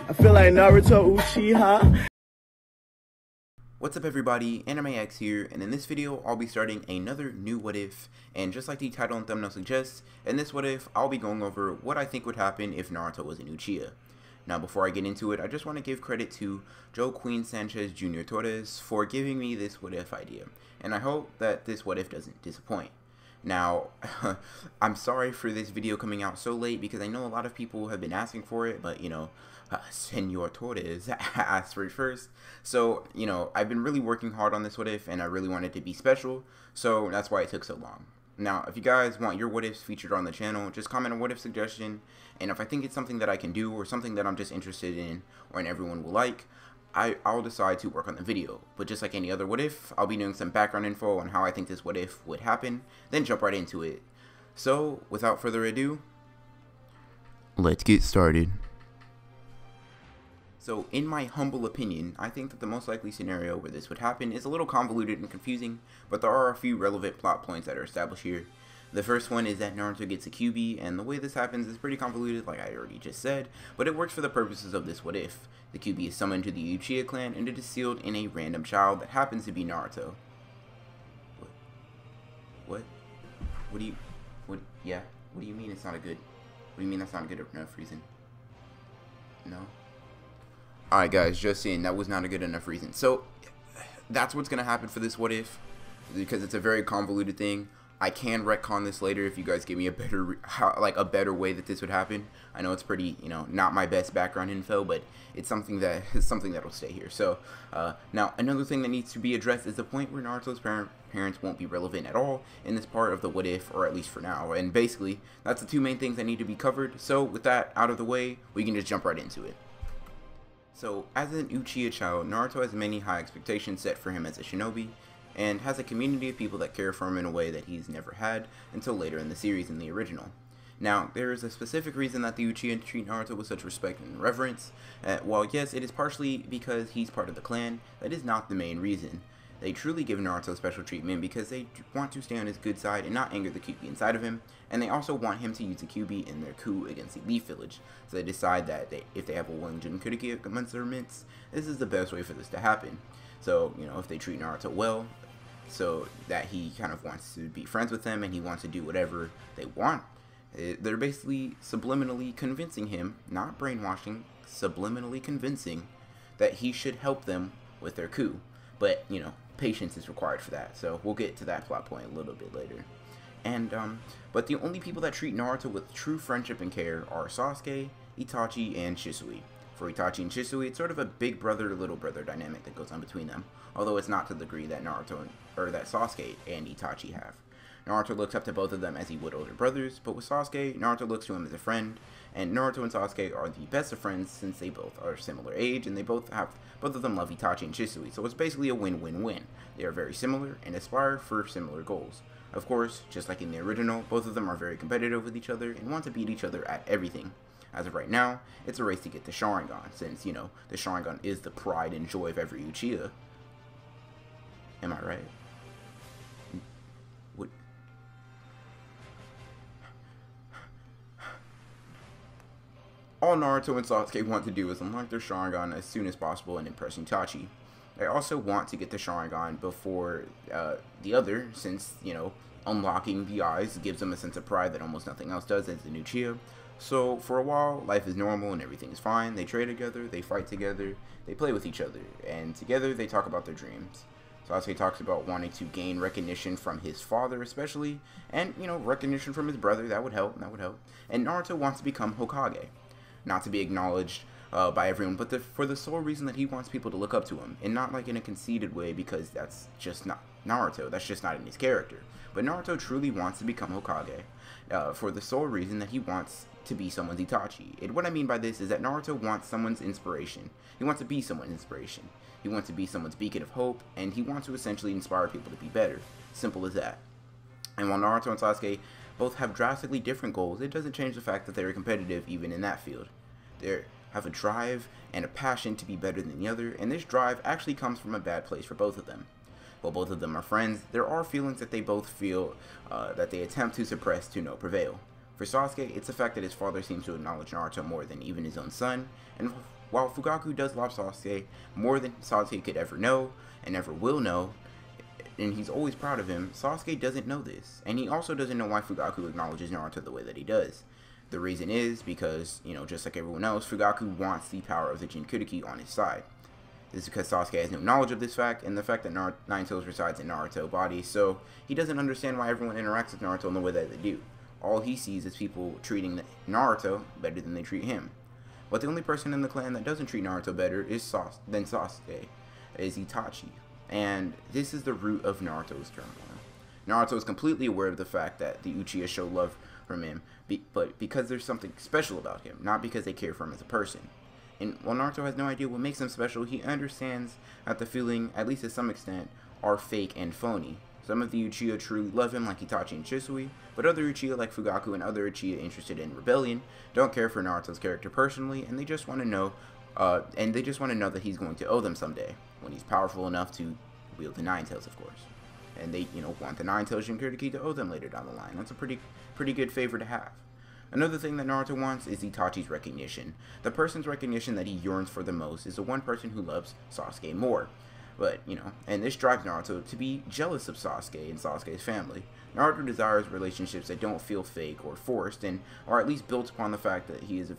I feel like Naruto Uchiha. What's up everybody, AnimeX here, and in this video I'll be starting another new what if, and just like the title and thumbnail suggests, in this what if I'll be going over what I think would happen if Naruto was an Uchiha. Now before I get into it, I just want to give credit to Joe Queen Sanchez Jr. Torres for giving me this what if idea, and I hope that this what if doesn't disappoint. Now, I'm sorry for this video coming out so late because I know a lot of people have been asking for it, but you know, Senor Torres asked for it first. So, you know, I've been really working hard on this what if and I really want it to be special, so that's why it took so long. Now, if you guys want your what ifs featured on the channel, just comment a what if suggestion, and if I think it's something that I can do or something that I'm just interested in or everyone will like, I'll decide to work on the video. But just like any other what if, I'll be doing some background info on how I think this what if would happen, then jump right into it. So, without further ado, let's get started. So, in my humble opinion, I think that the most likely scenario where this would happen is a little convoluted and confusing, but there are a few relevant plot points that are established here. The first one is that Naruto gets a QB, and the way this happens is pretty convoluted, like I already just said, but it works for the purposes of this what if. The QB is summoned to the Uchiha clan, and it is sealed in a random child that happens to be Naruto. What do you mean it's not a good, what do you mean that's not a good enough reason? No? Alright guys, just saying, that was not a good enough reason. So, that's what's gonna happen for this what if, because it's a very convoluted thing. I can retcon this later if you guys give me a better way that this would happen. I know it's pretty, you know, not my best background info, but it's something that'll stay here. So now another thing that needs to be addressed is the point where Naruto's parents won't be relevant at all in this part of the what if, or at least for now. And basically, that's the two main things that need to be covered. So with that out of the way, we can just jump right into it. So as an Uchiha child, Naruto has many high expectations set for him as a shinobi, and has a community of people that care for him in a way that he's never had until later in the series in the original. Now, there is a specific reason that the Uchiha treat Naruto with such respect and reverence. While yes, it is partially because he's part of the clan, that is not the main reason. They truly give Naruto special treatment because they want to stay on his good side and not anger the QB inside of him, and they also want him to use the QB in their coup against the Leaf Village. So they decide that if they have a willing Jinchuriki commensurements, this is the best way for this to happen. So, you know, if they treat Naruto well, so that he kind of wants to be friends with them and he wants to do whatever they want, they're basically subliminally convincing him, not brainwashing, subliminally convincing that he should help them with their coup. But, you know, patience is required for that, so we'll get to that plot point a little bit later. And, but the only people that treat Naruto with true friendship and care are Sasuke, Itachi, and Shisui. For Itachi and Shisui, it's sort of a big brother, little brother dynamic that goes on between them, although it's not to the degree that that Sasuke and Itachi have. Naruto looks up to both of them as he would older brothers, but with Sasuke, Naruto looks to him as a friend, and Naruto and Sasuke are the best of friends since they both are similar age, and both of them love Itachi and Shisui, so it's basically a win-win-win. They are very similar and aspire for similar goals. Of course, just like in the original, both of them are very competitive with each other and want to beat each other at everything. As of right now, it's a race to get the Sharingan, since, you know, the Sharingan is the pride and joy of every Uchiha. Am I right? What? All Naruto and Sasuke want to do is unlock their Sharingan as soon as possible and impress Itachi. They also want to get the Sharingan before the other, since, you know, unlocking the eyes gives them a sense of pride that almost nothing else does as an Uchiha. So, for a while, life is normal and everything is fine. They trade together, they fight together, they play with each other, and together they talk about their dreams. Sasuke talks about wanting to gain recognition from his father especially, and, you know, recognition from his brother, that would help. And Naruto wants to become Hokage. Not to be acknowledged by everyone, but for the sole reason that he wants people to look up to him, and not like in a conceited way because that's just not Naruto, that's just not in his character. But Naruto truly wants to become Hokage, for the sole reason that he wants to be someone's Itachi. And what I mean by this is that Naruto wants someone's inspiration. He wants to be someone's inspiration. He wants to be someone's beacon of hope, and he wants to essentially inspire people to be better. Simple as that. And while Naruto and Sasuke both have drastically different goals, it doesn't change the fact that they are competitive even in that field. They have a drive and a passion to be better than the other, and this drive actually comes from a bad place for both of them. While both of them are friends, there are feelings that they both feel that they attempt to suppress to no prevail. For Sasuke, it's the fact that his father seems to acknowledge Naruto more than even his own son, and while Fugaku does love Sasuke more than Sasuke could ever know, and ever will know, and he's always proud of him, Sasuke doesn't know this. And he also doesn't know why Fugaku acknowledges Naruto the way that he does. The reason is because, just like everyone else, Fugaku wants the power of the Jinchuriki on his side. This is because Sasuke has no knowledge of this fact, and the fact that Nine Tails resides in Naruto's body, so he doesn't understand why everyone interacts with Naruto in the way that they do. All he sees is people treating Naruto better than they treat him. But the only person in the clan that doesn't treat Naruto better than Sasuke is Itachi. And this is the root of Naruto's turmoil. Naruto is completely aware of the fact that the Uchiha show love from him, but because there's something special about him, not because they care for him as a person. And while Naruto has no idea what makes him special, he understands that the feeling, at least to some extent, are fake and phony. Some of the Uchiha truly love him, like Itachi and Shisui, but other Uchiha, like Fugaku and other Uchiha interested in rebellion, don't care for Naruto's character personally, and they just want to know, that he's going to owe them someday, when he's powerful enough to wield the Nine Tails, of course. And they, want the Nine Tails Jinchuriki to owe them later down the line. That's a pretty good favor to have. Another thing that Naruto wants is Itachi's recognition. The person's recognition that he yearns for the most is the one person who loves Sasuke more. But, and this drives Naruto to be jealous of Sasuke and Sasuke's family. Naruto desires relationships that don't feel fake or forced, and are at least built upon the fact that he is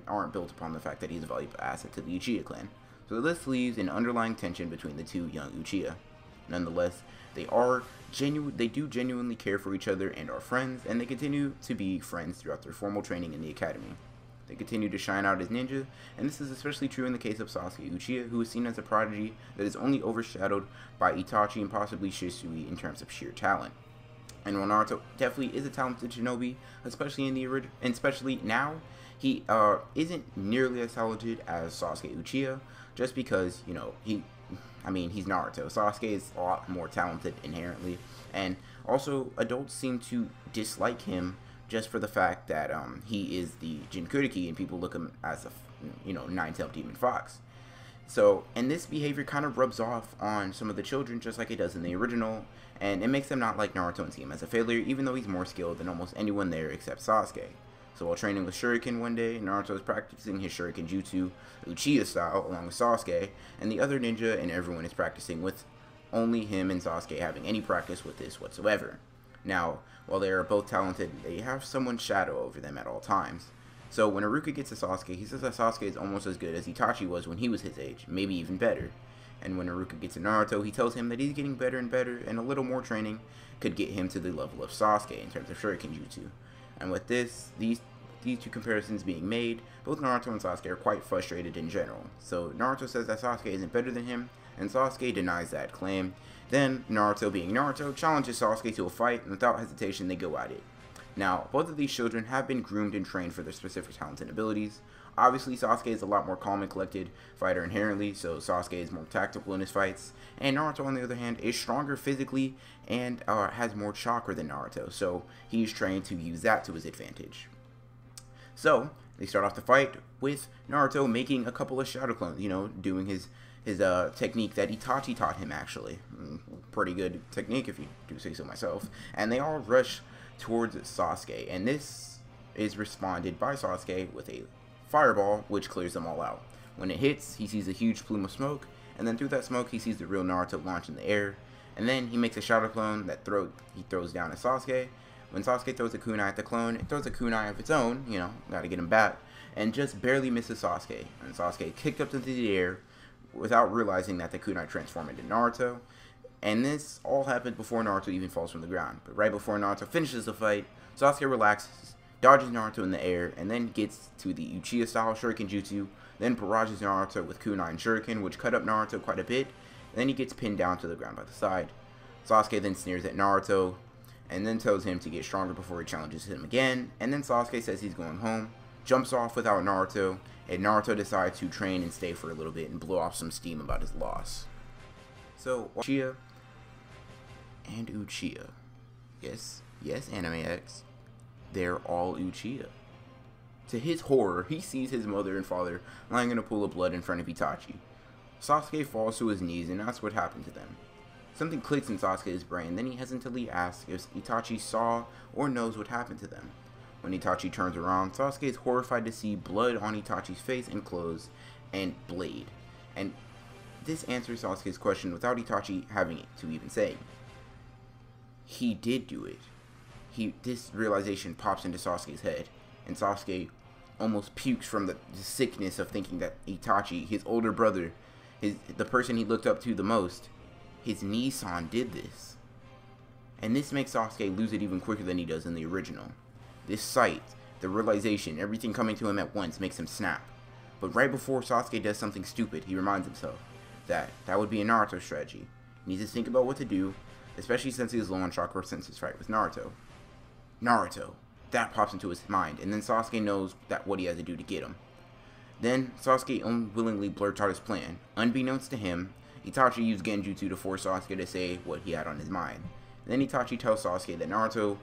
aren't built upon the fact that he's a valuable asset to the Uchiha clan. So this leaves an underlying tension between the two young Uchiha. Nonetheless, they do genuinely care for each other and are friends, and they continue to be friends throughout their formal training in the academy. They continue to shine out as ninja, and this is especially true in the case of Sasuke Uchiha, who is seen as a prodigy that is only overshadowed by Itachi and possibly Shisui in terms of sheer talent. And while Naruto definitely is a talented shinobi, especially now, he isn't nearly as talented as Sasuke Uchiha, just because, he's Naruto. Sasuke is a lot more talented inherently, and also adults seem to dislike him just for the fact that he is the Jinchuriki and people look at him as a, nine-tailed demon fox. So, and this behavior kind of rubs off on some of the children just like it does in the original, and it makes them not like Naruto and see him as a failure, even though he's more skilled than almost anyone there except Sasuke. So while training with Shuriken one day, Naruto is practicing his Shuriken Jutsu, Uchiha style, along with Sasuke, and the other ninja and everyone is practicing with only him and Sasuke having any practice with this whatsoever. Now, while they are both talented, they have someone's shadow over them at all times. So when Iruka gets to Sasuke, he says that Sasuke is almost as good as Itachi was when he was his age, maybe even better. And when Iruka gets to Naruto, he tells him that he's getting better and better, and a little more training could get him to the level of Sasuke in terms of Shuriken Jutsu. And with this, these two comparisons being made, both Naruto and Sasuke are quite frustrated in general. So Naruto says that Sasuke isn't better than him, and Sasuke denies that claim. Then Naruto, being Naruto, challenges Sasuke to a fight, and without hesitation they go at it. Now, both of these children have been groomed and trained for their specific talents and abilities. Obviously, Sasuke is a lot more calm and collected fighter inherently, so Sasuke is more tactical in his fights. And Naruto, on the other hand, is stronger physically and has more chakra than Naruto, so he's trained to use that to his advantage. So, they start off the fight with Naruto making a couple of shadow clones, doing his technique that Itachi taught him, actually. Pretty good technique, if you do say so myself. And they all rush towards Sasuke, and this is responded by Sasuke with a fireball, which clears them all out. When it hits, he sees a huge plume of smoke, and then through that smoke, he sees the real Naruto launch in the air. And then he makes a shadow clone that he throws down at Sasuke. When Sasuke throws a kunai at the clone, it throws a kunai of its own, gotta get him back, and just barely misses Sasuke. And Sasuke kicked up into the air without realizing that the kunai transformed into Naruto. And this all happens before Naruto even falls from the ground. But right before Naruto finishes the fight, Sasuke relaxes, dodges Naruto in the air, and then gets to the Uchiha style Shuriken Jutsu, then barrages Naruto with kunai and Shuriken, which cut up Naruto quite a bit, and then he gets pinned down to the ground by the side. Sasuke then sneers at Naruto, and then tells him to get stronger before he challenges him again, and then Sasuke says he's going home, jumps off without Naruto, and Naruto decides to train and stay for a little bit and blow off some steam about his loss. So, Uchiha and Uchiha. Yes, Anime X. They're all Uchiha. To his horror, he sees his mother and father lying in a pool of blood in front of Itachi. Sasuke falls to his knees and asks what happened to them. Something clicks in Sasuke's brain, then he hesitantly asks if Itachi saw or knows what happened to them. When Itachi turns around, Sasuke is horrified to see blood on Itachi's face and clothes, and blade. And this answers Sasuke's question without Itachi having it to even say. He did do it. This realization pops into Sasuke's head, and Sasuke almost pukes from the sickness of thinking that Itachi, his older brother, the person he looked up to the most, his Nissan did this. And this makes Sasuke lose it even quicker than he does in the original. This sight, the realization, everything coming to him at once makes him snap. But right before Sasuke does something stupid, he reminds himself that would be a Naruto strategy. He needs to think about what to do, especially since he was low on chakra since his fight with Naruto. Naruto. That pops into his mind, and then Sasuke knows what he has to do to get him. Then Sasuke unwillingly blurts out his plan. Unbeknownst to him, Itachi used Genjutsu to force Sasuke to say what he had on his mind. And then Itachi tells Sasuke that Naruto,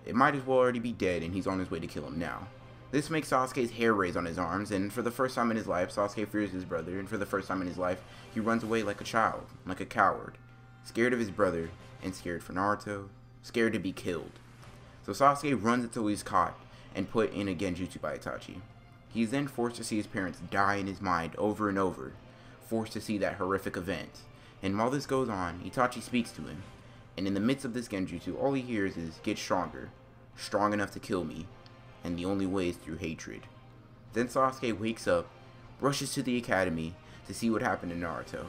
it might as well already be dead, and he's on his way to kill him now. This makes Sasuke's hair raise on his arms, and for the first time in his life, Sasuke fears his brother, and for the first time in his life, he runs away like a child, like a coward, scared of his brother, and scared for Naruto, scared to be killed. So Sasuke runs until he's caught and put in a Genjutsu by Itachi. He is then forced to see his parents die in his mind over and over, forced to see that horrific event. And while this goes on, Itachi speaks to him, and in the midst of this Genjutsu, all he hears is, "Get stronger, strong enough to kill me, and the only way is through hatred." Then Sasuke wakes up, rushes to the academy to see what happened to Naruto.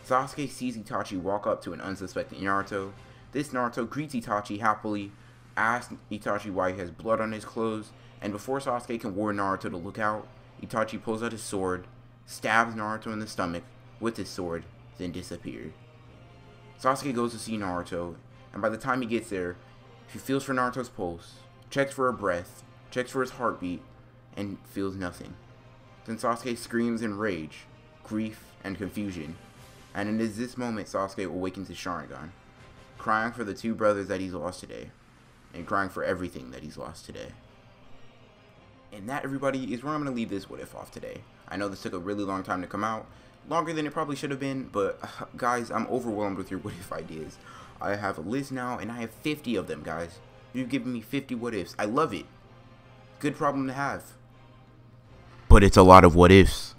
Sasuke sees Itachi walk up to an unsuspecting Naruto. This Naruto greets Itachi happily, asks Itachi why he has blood on his clothes, and before Sasuke can warn Naruto to look out, Itachi pulls out his sword, stabs Naruto in the stomach with his sword, then disappeared. Sasuke goes to see Naruto, and by the time he gets there, he feels for Naruto's pulse, checks for a breath, checks for his heartbeat, and feels nothing. Then Sasuke screams in rage, grief, and confusion, and it is this moment Sasuke awakens his Sharingan, crying for the two brothers that he's lost today, and crying for everything that he's lost today. And that, everybody, is where I'm going to leave this what if off today. I know this took a really long time to come out, longer than it probably should have been, but guys, I'm overwhelmed with your what if ideas. I have a list now, and I have 50 of them, guys. You've given me 50 what ifs. I love it. Good problem to have. But it's a lot of what ifs.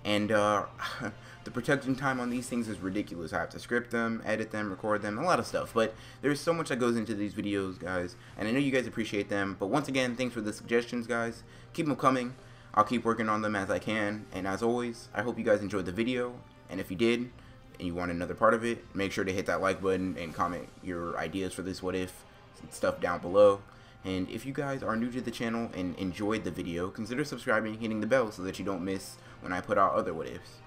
And the production time on these things is ridiculous. I have to script them, edit them, record them, a lot of stuff. But there's so much that goes into these videos, guys. And I know you guys appreciate them. But once again, thanks for the suggestions, guys. Keep them coming. I'll keep working on them as I can. And as always, I hope you guys enjoyed the video. And if you did, and you want another part of it, make sure to hit that like button and comment your ideas for this what if stuff down below. And if you guys are new to the channel and enjoyed the video, consider subscribing and hitting the bell so that you don't miss when I put out other what ifs.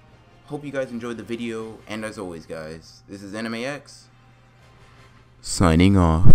Hope you guys enjoyed the video, and as always, guys, this is NMAX signing off.